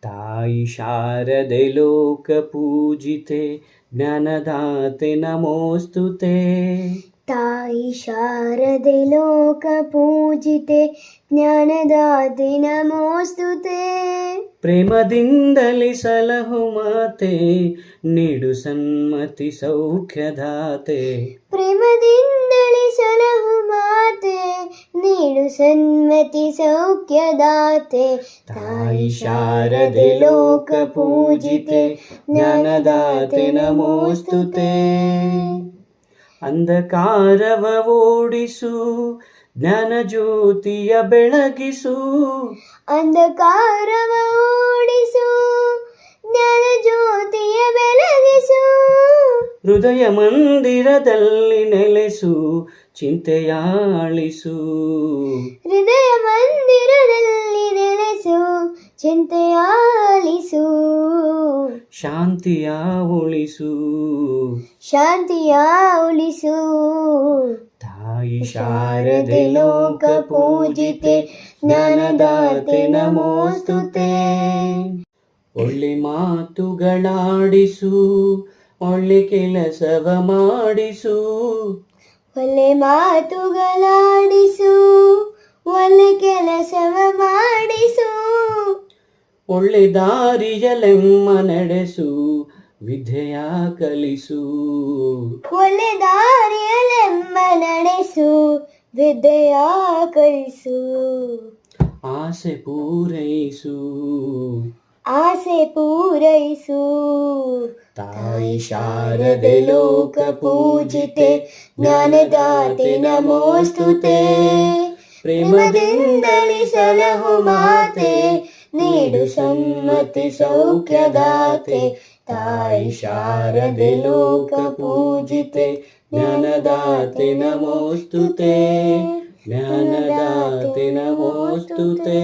ತಾಯಿ ಶಾರದೆ ಲೋಕ ಪೂಜಿತೆ ಜ್ಞಾನದಾತೆ ನಮೋಸ್ತುತೆ. ತಾಯಿ ಶಾರದೆ ಲೋಕ ಪೂಜಿತೆ ಜ್ಞಾನದಾತೆ ನಮೋಸ್ತುತೆ. ಪ್ರೇಮದಿಂದಲೇ ಸಲಹು ಮಾತೆ ನೀಡು ಸನ್ಮತಿ ಸೌಖ್ಯದಾತೆ. ಪ್ರೇಮದಿಂದಲೇ ಸಲಹು ಮಾತೆ ನೀಡು ಸನ್ಮತಿ ಸೌಖ್ಯದಾತೆ. ತಾಯಿ ಶಾರದೆ ಲೋಕ ಪೂಜಿತೆ ಜ್ಞಾನದಾತೆ ನಮೋಸ್ತುತೆ. ಅಂಧಕಾರವ ಓಡಿಸು ಜ್ಞಾನ ಜ್ಯೋತಿಯ ಬೆಳಗಿಸು. ಅಂಧಕಾರವ ಓಡಿಸು ಜ್ಞಾನ ಜ್ಯೋತಿಯ ಬೆಳಗಿಸು. ಹೃದಯ ಮಂದಿರದಲ್ಲಿ ನೆಲೆಸು ಚಿಂತೆಯಾಳಿಸು. ಹೃದಯ ಮಂದಿರದಲ್ಲಿ ನೆಲೆಸು ಚಿಂತೆಯಾಲಿಸು. ಶಾಂತಿಯ ಉಳಿಸು ಶಾಂತಿಯ ಉಳಿಸು. ತಾಯಿ ಶಾರದೆ ಲೋಕ ಪೂಜಿತೆ ಜ್ಞಾನದಾತೆ ನಮೋಸ್ತುತೆ. ಒಳ್ಳೆ ಮಾತುಗಳಾಡಿಸು ಒಳ್ಳೆ ಕೆಲಸವ ಮಾಡಿಸು. ಒಳ್ಳೆ ಮಾತುಗಳಾಡಿಸು ಒಳ್ಳೆ ಕೆಲಸವ ಮಾಡಿಸು. ಒಳ್ಳೆ ದಾರಿಯಲೆಮ್ಮ ನಡೆಸು ವಿದ್ಯೆಯ ಕಲಿಸು. ಒಳ್ಳೆ ದಾರಿಯಲೆಮ್ಮ ನಡೆಸು ವಿದ್ಯೆಯ ಕಲಿಸು. ಆಸೆ ಪೂರೈಸು ಆಸೆ ಪೂರೈಸು. ತಾಯಿ ಶಾರದೆ ಲೋಕ ಪೂಜಿತೆ ಜ್ಞಾನದಾತೆ ನಮೋಸ್ತುತೆ. ಪ್ರೇಮದಿಂದಲೇ ಸಲಹು ಮಾತೆ ನೀಡು ಸನ್ಮತಿ ಸೌಖ್ಯದಾತೆ. ತಾಯಿ ಶಾರದೆ ಲೋಕ ಪೂಜಿತೆ ಜ್ಞಾನದಾತೆ ನಮೋಸ್ತುತೆ. ಜ್ಞಾನದಾತೆ ನಮೋಸ್ತುತೆ.